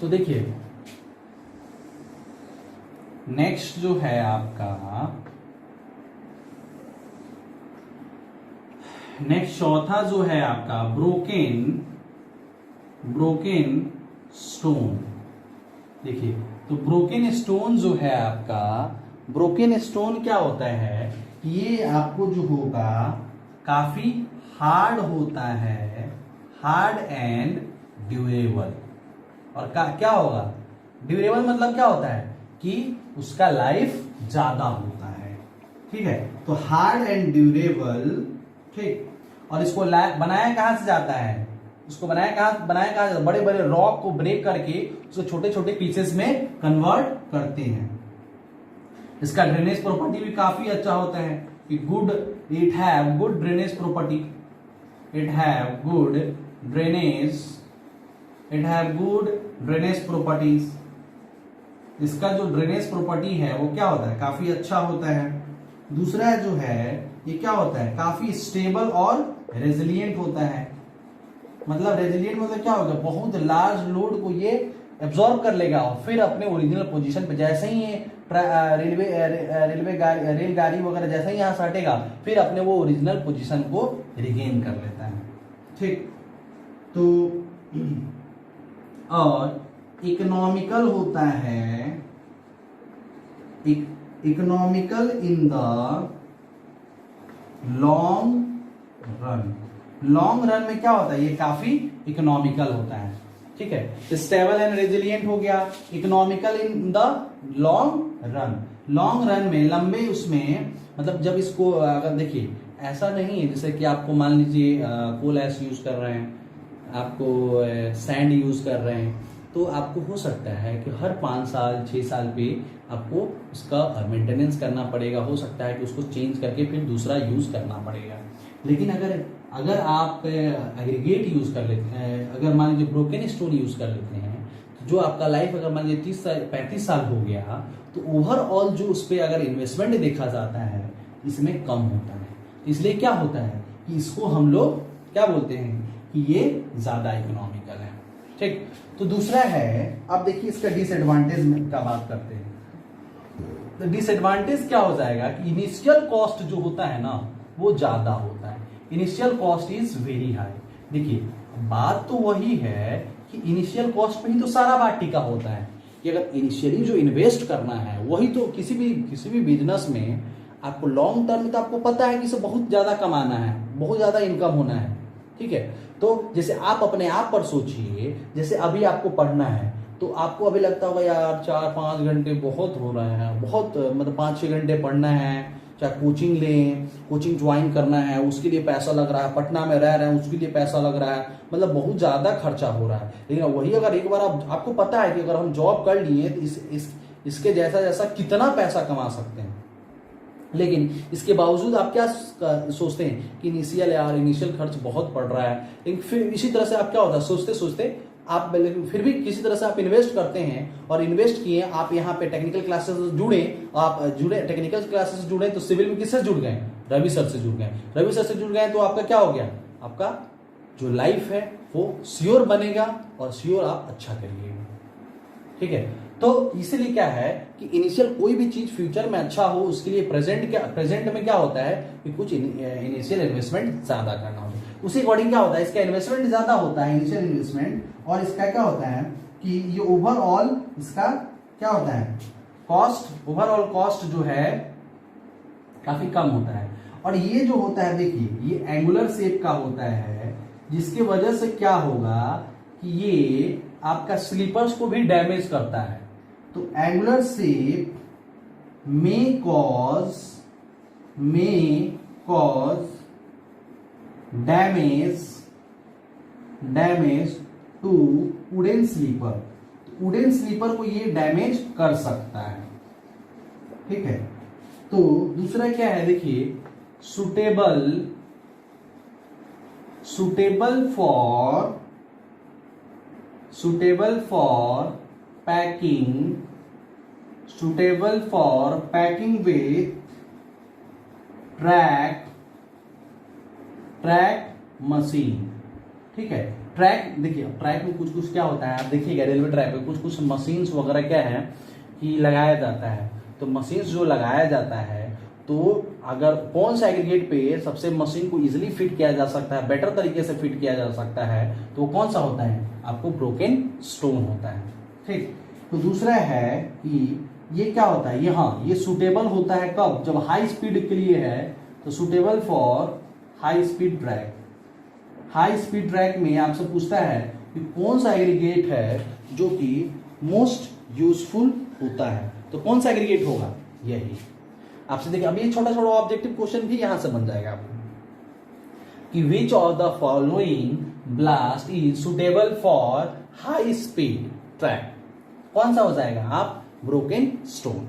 तो देखिए, नेक्स्ट जो है आपका, नेक्स्ट चौथा जो है आपका ब्रोकन स्टोन। देखिए, तो ब्रोकन स्टोन जो है आपका, ब्रोकन स्टोन क्या होता है, ये आपको जो होगा काफी हार्ड होता है, हार्ड एंड ड्यूरेबल। और क्या होगा, ड्यूरेबल मतलब क्या होता है कि उसका लाइफ ज्यादा होता है, ठीक है। तो हार्ड एंड ड्यूरेबल, ठीक। और इसको बनाया कहां से जाता है, उसको बनाया कहां जाता है, बड़े बड़े रॉक को ब्रेक करके उसको छोटे छोटे पीसेस में कन्वर्ट करते हैं। इसका ड्रेनेज प्रॉपर्टी भी काफी अच्छा होता है कि it have good drainage property, it have good drainage properties. इसका जो ड्रेनेज प्रॉपर्टी है वो क्या होता है, काफी अच्छा होता है। दूसरा जो है ये क्या होता है, काफी स्टेबल और रेजिलिएंट होता है। मतलब रेजिलिएंट मतलब क्या होगा, बहुत लार्ज लोड को ये एब्जॉर्ब कर लेगा और फिर अपने ओरिजिनल पोजीशन पे, जैसे ही ये रेलगाड़ी वगैरह जैसे ही यहाँ से हटेगा फिर अपने वो ओरिजिनल पोजीशन को रिगेन कर लेता है, ठीक। तो और इकोनॉमिकल होता है, economical in the long run में क्या होता है, ये काफी इकोनॉमिकल होता है, ठीक है। स्टेबल एंड रेजिलिएंट हो गया, economical in the long run में, लंबे उसमें, मतलब जब इसको अगर देखिए ऐसा नहीं है जैसे कि आपको मान लीजिए कोल ऐश यूज कर रहे हैं, आपको सैंड यूज कर रहे हैं, तो आपको हो सकता है कि हर 5 साल 6 साल पे आपको उसका मेंटेनेंस करना पड़ेगा, हो सकता है कि उसको चेंज करके फिर दूसरा यूज करना पड़ेगा। लेकिन अगर आप एग्रीगेट यूज कर लेते हैं, अगर मान लीजिए ब्रोकन स्टोन यूज कर लेते हैं, तो जो आपका लाइफ अगर मान लीजिए 35 साल हो गया, तो ओवरऑल जो उस पर अगर इन्वेस्टमेंट देखा जाता है इसमें कम होता है। इसलिए क्या होता है कि इसको हम लोग क्या बोलते हैं कि ये ज्यादा इकोनॉमिकल है, ठीक। तो दूसरा है, अब देखिए इसका डिसएडवांटेज का बात करते हैं। तो डिसएडवांटेज क्या हो जाएगा कि इनिशियल कॉस्ट जो होता है ना वो ज्यादा होता है, initial cost is very high. देखिए बात तो वही है कि इनिशियल कॉस्ट पे ही तो सारा बात टिका होता है कि अगर इनिशियली जो इन्वेस्ट करना है वही तो किसी भी बिजनेस में आपको लॉन्ग टर्म में तो आपको पता है कि इसे बहुत ज्यादा कमाना है, बहुत ज्यादा इनकम होना है, ठीक है। तो जैसे आप अपने आप पर सोचिए, जैसे अभी आपको पढ़ना है तो आपको अभी लगता होगा यार 4-5 घंटे बहुत हो रहे हैं, बहुत मतलब 5-6 घंटे पढ़ना है, चाहे कोचिंग लें, कोचिंग ज्वाइन करना है उसके लिए पैसा लग रहा है, पटना में रह रहे हैं उसके लिए पैसा लग रहा है, मतलब बहुत ज्यादा खर्चा हो रहा है। लेकिन वही अगर एक बार आपको पता है कि अगर हम जॉब कर लिए तो इसके जैसा कितना पैसा कमा सकते हैं, लेकिन इसके बावजूद आप क्या सोचते हैं कि इनिशियल खर्च बहुत पड़ रहा है। लेकिन फिर इसी तरह से आप क्या होता है, सोचते सोचते आप फिर भी किसी तरह से आप इन्वेस्ट करते हैं, और इन्वेस्ट किए, आप यहाँ पे टेक्निकल क्लासेस जुड़े, टेक्निकल क्लासेस जुड़े तो सिविल में किससे जुड़ गए, रवि सर से जुड़ गए। रवि सर से जुड़ गए तो आपका क्या हो गया, आपका जो लाइफ है वो श्योर बनेगा और श्योर आप अच्छा करिएगा, ठीक है। तो इसीलिए क्या है कि इनिशियल कोई भी चीज फ्यूचर में अच्छा हो उसके लिए प्रेजेंट में क्या होता है कि कुछ इनिशियल इन्वेस्टमेंट ज्यादा करना होता है। उसी अकॉर्डिंग क्या होता है, इसका इन्वेस्टमेंट ज्यादा होता है इनिशियल इन्वेस्टमेंट, और इसका क्या होता है कि ये ओवरऑल इसका क्या होता है, ओवरऑल कॉस्ट जो है काफी कम होता है। और ये जो होता है देखिए ये एंगुलर शेप का होता है, जिसके वजह से क्या होगा कि ये आपका स्लीपर्स को भी डैमेज करता है। तो एंगुलर शेप में cause damage to wooden sleeper, wooden sleeper को ये डैमेज कर सकता है, ठीक है। तो दूसरा क्या है देखिए, suitable for packing with track machine, ठीक है। ट्रैक देखिए, ट्रैक में कुछ क्या होता है, आप देखिएगा रेलवे ट्रैक पे कुछ मशीन्स वगैरह क्या है कि लगाया जाता है। तो मशीन्स जो लगाया जाता है, तो अगर कौन सा एग्रीगेट पे सबसे मशीन को इजीली फिट किया जा सकता है, बेटर तरीके से फिट किया जा सकता है, तो वो कौन सा होता है, आपको ब्रोकन स्टोन होता है, ठीक। तो दूसरा है कि ये क्या होता है, ये सुटेबल होता है कब, जब हाई स्पीड के लिए है, तो suitable for high speed track. High speed track में आपसे पूछता है कि कौन सा एग्रीगेट है जो कि मोस्ट यूजफुल होता है, तो कौन सा एग्रीगेट होगा, यही आपसे देखिए। अभी छोटा छोटा ऑब्जेक्टिव क्वेश्चन भी यहां से बन जाएगा आपको कि which of the following blast is suitable for high speed track, कौन सा हो जाएगा आप, ब्रोकन स्टोन।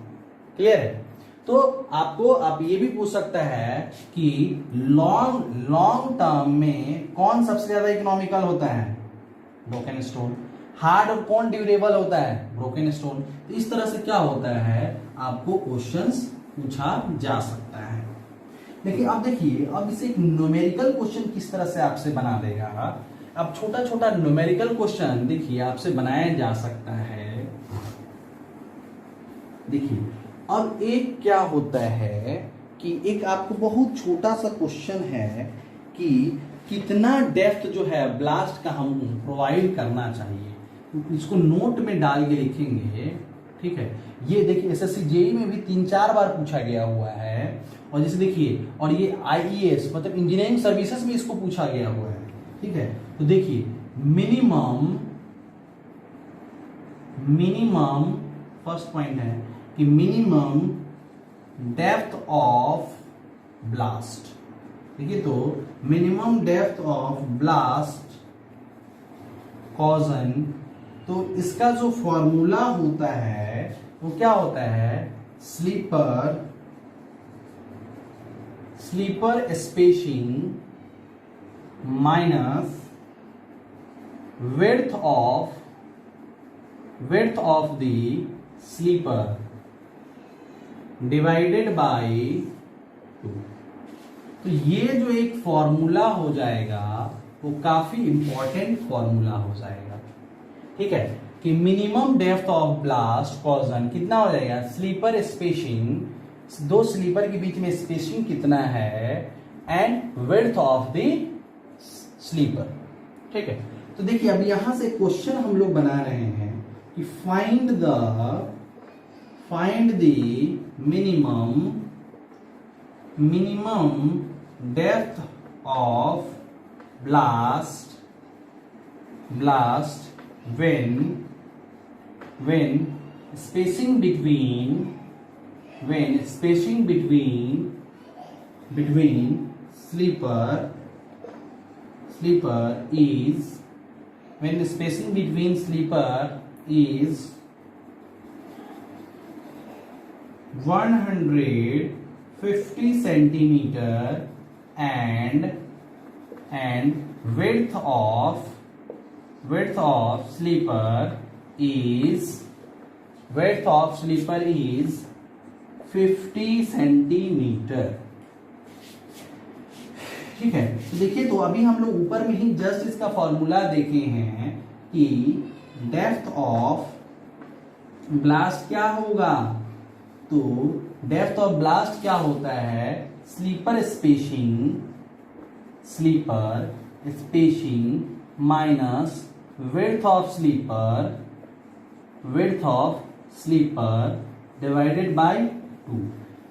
क्लियर है। तो आपको आप ये भी पूछ सकता है कि लॉन्ग टर्म में कौन सबसे ज्यादा इकोनॉमिकल होता है, ब्रोकन स्टोन। हार्ड और कौन ड्यूरेबल होता है, ब्रोकन स्टोन। तो इस तरह से क्या होता है, आपको क्वेश्चंस पूछा जा सकता है। लेकिन अब देखिए, अब इसे एक न्यूमेरिकल क्वेश्चन किस तरह से आपसे बना देगा। अब छोटा छोटा न्यूमेरिकल क्वेश्चन देखिए आपसे बनाया जा सकता है। देखिए अब एक क्या होता है कि एक आपको बहुत छोटा सा क्वेश्चन है कि कितना डेप्थ जो है ब्लास्ट का हम प्रोवाइड करना चाहिए, इसको नोट में डाल के लिखेंगे। ठीक है, ये देखिए एसएससी जेईई में भी 3-4 बार पूछा गया हुआ है, और जैसे देखिए, और ये आईईएस मतलब इंजीनियरिंग सर्विसेज में इसको पूछा गया हुआ है। ठीक है, तो देखिए मिनिमम फर्स्ट पॉइंट है कि मिनिमम डेप्थ ऑफ ब्लास्ट। देखिए तो मिनिमम डेप्थ ऑफ ब्लास्ट कॉजन, तो इसका जो फॉर्मूला होता है वो क्या होता है, sleeper spacing minus width of the sleeper divided by 2। तो ये जो एक फॉर्मूला हो जाएगा वो काफी इंपॉर्टेंट फॉर्मूला हो जाएगा। ठीक है, कि मिनिमम डेप्थ ऑफ ब्लास्ट कॉजन कितना हो जाएगा, स्लीपर स्पेसिंग, दो स्लीपर के बीच में स्पेसिंग कितना है, and width of the sleeper. ठीक है, तो देखिए अब यहां से क्वेश्चन हम लोग बना रहे हैं कि find the minimum depth of blast when spacing between sleeper is 150 centimeter and width of sleeper is 50 centimeter। ठीक है, तो देखिए तो अभी हम लोग ऊपर में ही जस्ट इसका फॉर्मूला देखे हैं कि डेप्थ ऑफ ब्लास्ट क्या होगा, तो डेप्थ ऑफ ब्लास्ट क्या होता है, sleeper spacing minus width of sleeper divided by 2।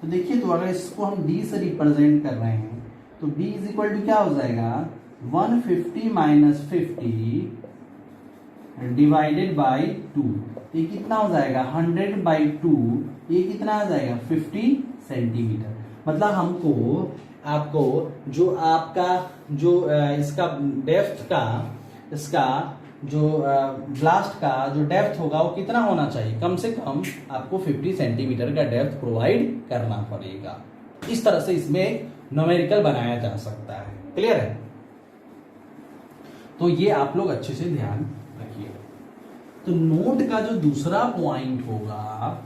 तो देखिए तो अगर इसको हम d से रिप्रेजेंट कर रहे हैं तो d इज इक्वल टू क्या हो जाएगा, 150 माइनस 50 डिवाइडेड बाय 2। ये कितना हो जाएगा, 100/2, ये कितना आ जाएगा, 50 सेंटीमीटर। मतलब आपको जो आपका जो इसका डेप्थ का, इसका जो ब्लास्ट का जो डेप्थ होगा वो कितना होना चाहिए, कम से कम आपको 50 सेंटीमीटर का डेप्थ प्रोवाइड करना पड़ेगा। इस तरह से इसमें न्यूमेरिकल बनाया जा सकता है। क्लियर है, तो ये आप लोग अच्छे से ध्यान रखिए। तो नोट का जो दूसरा पॉइंट होगा,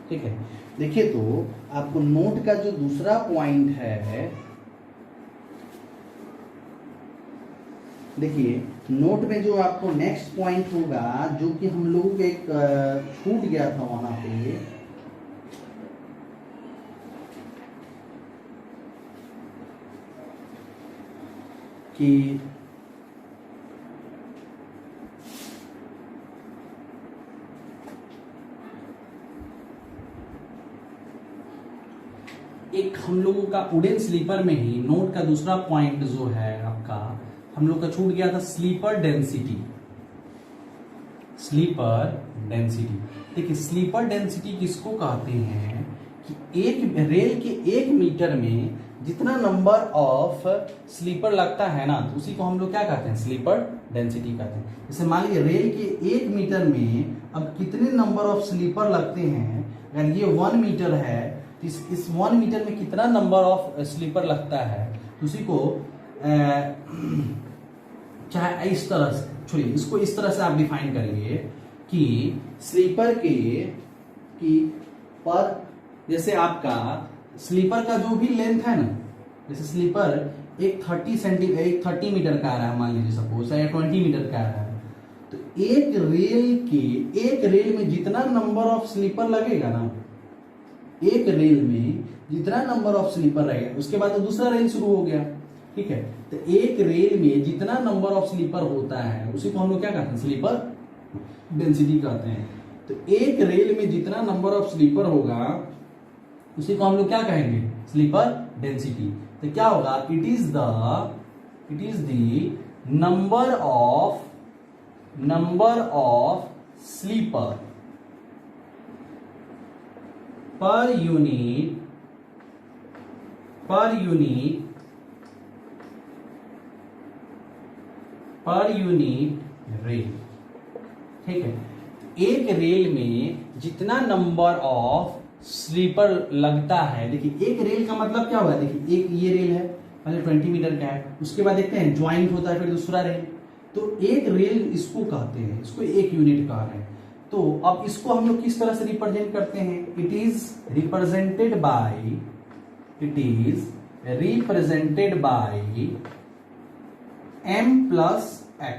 ठीक है, देखिए तो आपको नोट का जो दूसरा पॉइंट है, देखिए नोट में जो आपको नेक्स्ट पॉइंट होगा जो कि हम लोग एक छूट गया था वहां पे, कि एक हम लोगों का वुडन स्लीपर में ही नोट का दूसरा पॉइंट जो है आपका हम लोग का छूट गया था, स्लीपर डेंसिटी। स्लीपर डेंसिटी, देखिए स्लीपर डेंसिटी किसको कहते हैं कि एक रेल के 1 मीटर में जितना नंबर ऑफ स्लीपर लगता है ना, तो उसी को हम लोग क्या कहते हैं, स्लीपर डेंसिटी कहते हैं। जैसे मान लीजिए रेल के 1 मीटर में अब कितने नंबर ऑफ स्लीपर लगते हैं, अगर ये 1 मीटर है तो इस 1 मीटर में कितना नंबर ऑफ स्लीपर लगता है, उसी को चाहे इस तरह से, छोड़िए इसको इस तरह से आप डिफाइन करिए कि स्लीपर की पर, जैसे आपका स्लीपर का जो भी लेंथ है ना, जैसे स्लीपर एक 30 मीटर का आ रहा है मान लीजिए सपोज, या 20 मीटर का आ रहा है, तो एक रेल में जितना नंबर ऑफ स्लीपर लगेगा ना, एक रेल में जितना नंबर ऑफ स्लीपर रहेगा, उसके बाद तो दूसरा रेल शुरू हो गया, ठीक है। तो एक रेल में जितना नंबर ऑफ स्लीपर होता है उसी को हम लोग क्या कहते हैं, स्लीपर डेंसिटी कहते हैं। तो एक रेल में जितना नंबर ऑफ स्लीपर होगा उसी को हम लोग क्या कहेंगे, स्लीपर डेंसिटी। तो क्या होगा, it is the number of sleeper per unit rail, ठीक है। एक रेल में जितना नंबर ऑफ स्लीपर लगता है, देखिए एक रेल का मतलब क्या होगा, देखिए एक ये रेल है पहले 20 मीटर का है, उसके बाद देखते हैं ज्वाइंट होता है फिर दूसरा रेल, तो एक रेल इसको कहते हैं, इसको एक यूनिट कह रहे हैं। तो अब इसको हम लोग किस तरह से रिप्रेजेंट करते हैं, it is represented by m plus x,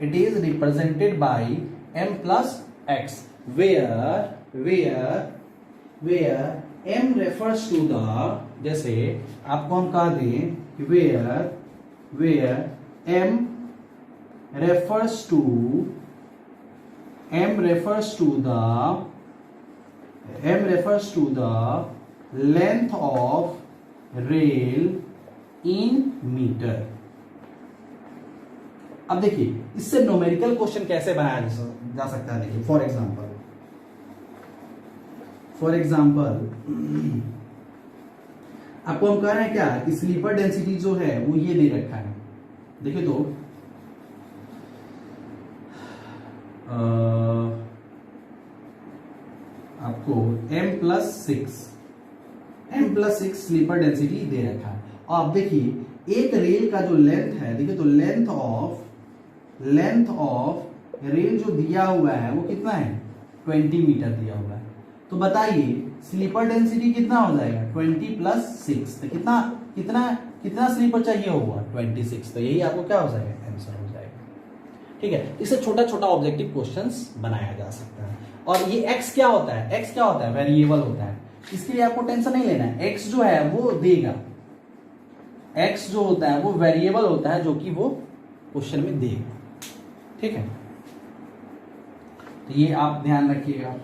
it is represented by m plus x, where m refers to the, जैसे आपको हम कह दें कि where m refers to the length of rail in metre. अब देखिए इससे न्यूमेरिकल क्वेश्चन कैसे बनाया जा सकता है, देखिए फॉर एग्जांपल आपको हम कह रहे हैं क्या कि स्लीपर डेंसिटी जो है वो ये दे रखा है, देखिए तो आपको m प्लस 6 स्लीपर डेंसिटी दे रखा है। और आप देखिए एक रेल का जो लेंथ है, देखिए तो लेंथ ऑफ रेल जो दिया हुआ है वो कितना है, 20 मीटर दिया हुआ है। तो बताइए स्लीपर डेंसिटी कितना हो जाएगा, 20 प्लस 6, तो कितना स्लीपर चाहिए होगा, 26। तो यही आपको क्या हो जाएगा, आंसर हो जाएगा, ठीक है। इससे छोटा छोटा ऑब्जेक्टिव क्वेश्चंस बनाया जा सकता है। और ये x क्या होता है, वेरिएबल होता है, इसके लिए आपको टेंशन नहीं लेना है। x जो है वो देगा, x जो होता है वो वेरिएबल होता है जो कि वो क्वेश्चन में देगा, ठीक है। तो ये आप ध्यान रखिएगा।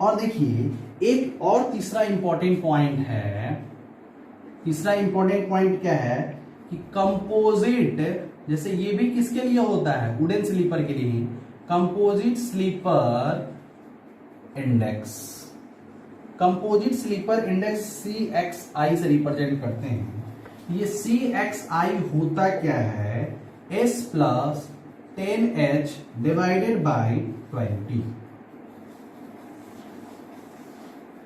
और देखिए एक और तीसरा इंपॉर्टेंट पॉइंट है, तीसरा इंपॉर्टेंट पॉइंट क्या है कि कंपोजिट, जैसे ये भी किसके लिए होता है, वुडन स्लीपर के लिए, कंपोजिट स्लीपर इंडेक्स CXI से रिप्रेजेंट करते हैं। ये CXI होता क्या है, S plus 10H divided by 20,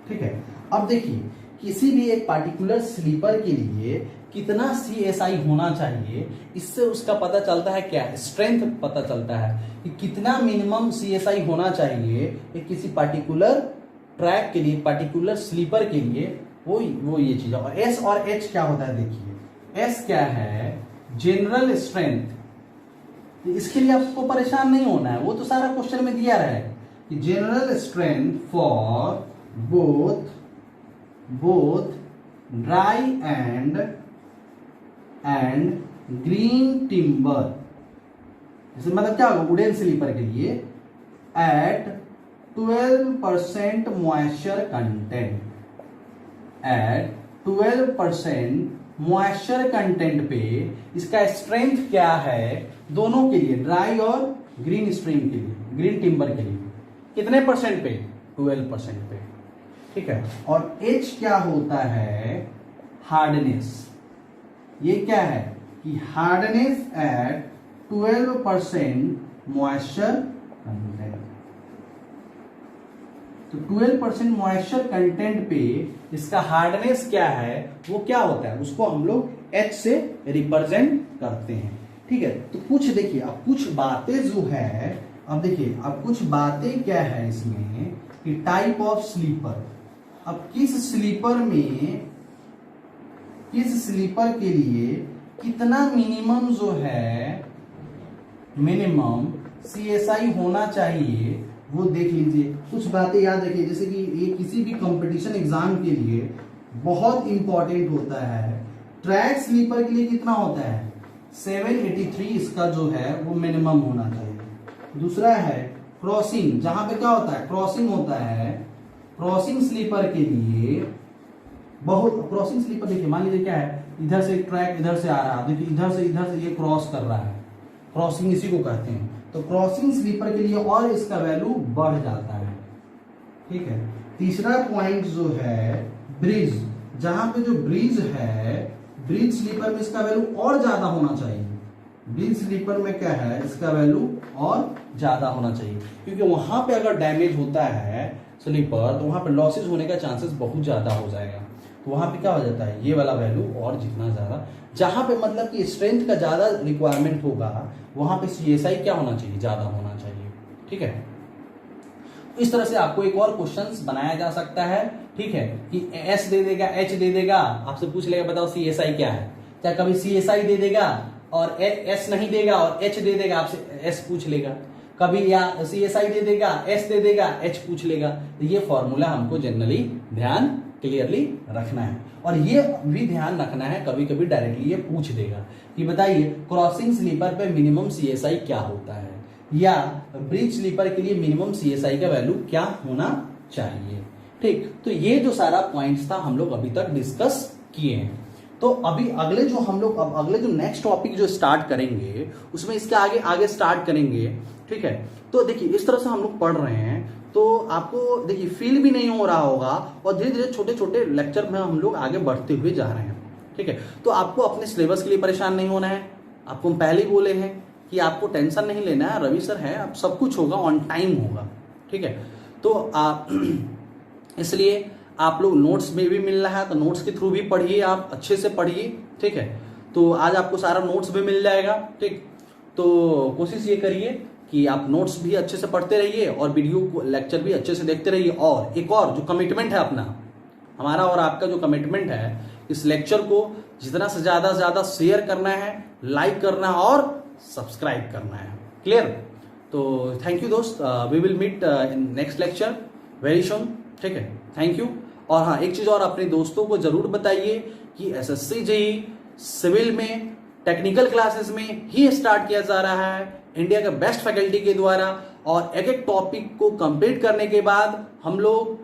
ठीक है। अब देखिए किसी भी एक पार्टिकुलर स्लीपर के लिए कितना CSI होना चाहिए, इससे उसका पता चलता है क्या, स्ट्रेंथ पता चलता है कि कितना मिनिमम CSI होना चाहिए किसी पार्टिकुलर ट्रैक के लिए, पार्टिकुलर स्लीपर के लिए, वो ये चीज है। और S और H क्या होता है, देखिए S क्या है, जनरल स्ट्रेंथ। इसके लिए आपको परेशान नहीं होना है, वो तो सारा क्वेश्चन में दिया रहा है कि general strength for both dry and green timber, जैसे मतलब क्या होगा वुडन स्लीपर के लिए at 12% moisture content, at 12% moisture content पे इसका स्ट्रेंथ क्या है दोनों के लिए, ड्राई और ग्रीन स्ट्रीम के लिए, ग्रीन टिम्बर के लिए कितने परसेंट पे, 12% पे, ठीक है। और H क्या होता है, हार्डनेस, ये क्या है कि हार्डनेस एट 12% मॉइस्चर कंटेंट। तो 12% मॉइस्चर कंटेंट पे इसका हार्डनेस क्या है, वो क्या होता है, उसको हम लोग H से रिप्रेजेंट करते हैं, ठीक है। तो कुछ देखिए, अब कुछ बातें जो है, अब देखिए अब कुछ बातें क्या है इसमें कि टाइप ऑफ स्लीपर, अब किस स्लीपर के लिए कितना मिनिमम जो है, मिनिमम CSI होना चाहिए वो देख लीजिए। कुछ बातें याद रखिए, जैसे कि ये किसी भी कंपटीशन एग्जाम के लिए बहुत इंपॉर्टेंट होता है। ट्रैक स्लीपर के लिए कितना होता है, 783 इसका जो है वो मिनिमम होना चाहिए। दूसरा है क्रॉसिंग, जहां पे क्या होता है, क्रॉसिंग होता है, क्रॉसिंग स्लीपर के लिए बहुत, क्रॉसिंग स्लीपर देखिए मान लीजिए क्या है, इधर से एक ट्रैक इधर से आ रहा है, देखिए इधर से ये क्रॉस कर रहा है, क्रॉसिंग इसी को कहते हैं। तो क्रॉसिंग स्लीपर के लिए और इसका वैल्यू बढ़ जाता है, ठीक है। तीसरा पॉइंट जो है ब्रिज, जहां पे जो ब्रिज है, ब्रिज स्लीपर में इसका वैल्यू और ज्यादा होना चाहिए। ब्रिज स्लीपर में क्या है, इसका वैल्यू और ज्यादा होना चाहिए, क्योंकि वहां पे अगर डैमेज होता है स्लीपर तो वहां पे लॉसेस होने का चांसेस बहुत ज्यादा हो जाएगा। तो वहां पे क्या हो जाता है, ये वाला वैल्यू और जितना ज्यादा, जहां पे मतलब कि स्ट्रेंथ का ज्यादा रिक्वायरमेंट होगा वहां पे CSI क्या होना चाहिए, ज्यादा होना चाहिए, ठीक है। इस तरह से आपको एक और क्वेश्चंस बनाया जा सकता है, ठीक है, कि S दे देगा, H दे देगा, आपसे पूछ लेगा बताओ CSI क्या है, क्या कभी CSI दे देगा और S नहीं देगा और H दे देगा, आपसे S पूछ लेगा, कभी या CSI दे देगा, S दे देगा, H पूछ लेगा। तो ये फॉर्मूला हमको जनरली ध्यान क्लियरली रखना है, और ये भी ध्यान रखना है कभी कभी डायरेक्टली ये पूछ देगा कि बताइए क्रॉसिंग स्लीपर पे मिनिमम CSI क्या होता है, या ब्रिज स्लीपर के लिए मिनिमम CSI का वैल्यू क्या होना चाहिए, ठीक। तो ये जो सारा पॉइंट्स था हम लोग अभी तक डिस्कस किए हैं। तो अभी अगले जो हम लोग अब अगले जो नेक्स्ट टॉपिक जो स्टार्ट करेंगे उसमें इसके आगे स्टार्ट करेंगे, ठीक है। तो देखिए इस तरह से हम लोग पढ़ रहे हैं तो आपको देखिए फील भी नहीं हो रहा होगा, और धीरे धीरे छोटे छोटे लेक्चर में हम लोग आगे बढ़ते हुए जा रहे हैं, ठीक है। तो आपको अपने सिलेबस के लिए परेशान नहीं होना है, आपको हम पहले ही बोले हैं कि आपको टेंशन नहीं लेना है, रवि सर है, अब सब कुछ होगा, ऑन टाइम होगा, ठीक है। तो आप इसलिए आप लोग नोट्स में भी मिल रहा है तो नोट्स के थ्रू भी पढ़िए, आप अच्छे से पढ़िए, ठीक है। तो आज आपको सारा नोट्स भी मिल जाएगा, ठीक। तो कोशिश ये करिए कि आप नोट्स भी अच्छे से पढ़ते रहिए और वीडियो को लेक्चर भी अच्छे से देखते रहिए। और एक और जो कमिटमेंट है अपना, हमारा और आपका जो कमिटमेंट है, इस लेक्चर को जितना से ज्यादा शेयर करना है, लाइक करना है और सब्सक्राइब करना है, क्लियर। तो थैंक यू दोस्त, we will meet in next lecture very soon, ठीक है, थैंक यू। और हाँ, एक चीज और अपने दोस्तों को जरूर बताइए कि SSC JEE सिविल में टेक्निकल क्लासेस में ही स्टार्ट किया जा रहा है इंडिया के बेस्ट फैकल्टी के द्वारा, और एक एक टॉपिक को कंप्लीट करने के बाद हम लोग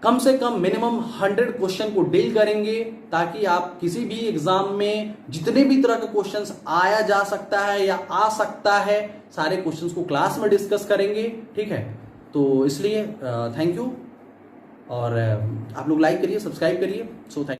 कम से कम मिनिमम 100 क्वेश्चन को डील करेंगे, ताकि आप किसी भी एग्जाम में जितने भी तरह के क्वेश्चंस आया जा सकता है या आ सकता है, सारे क्वेश्चंस को क्लास में डिस्कस करेंगे, ठीक है। तो इसलिए थैंक यू, और आप लोग लाइक करिए, सब्सक्राइब करिए। So thank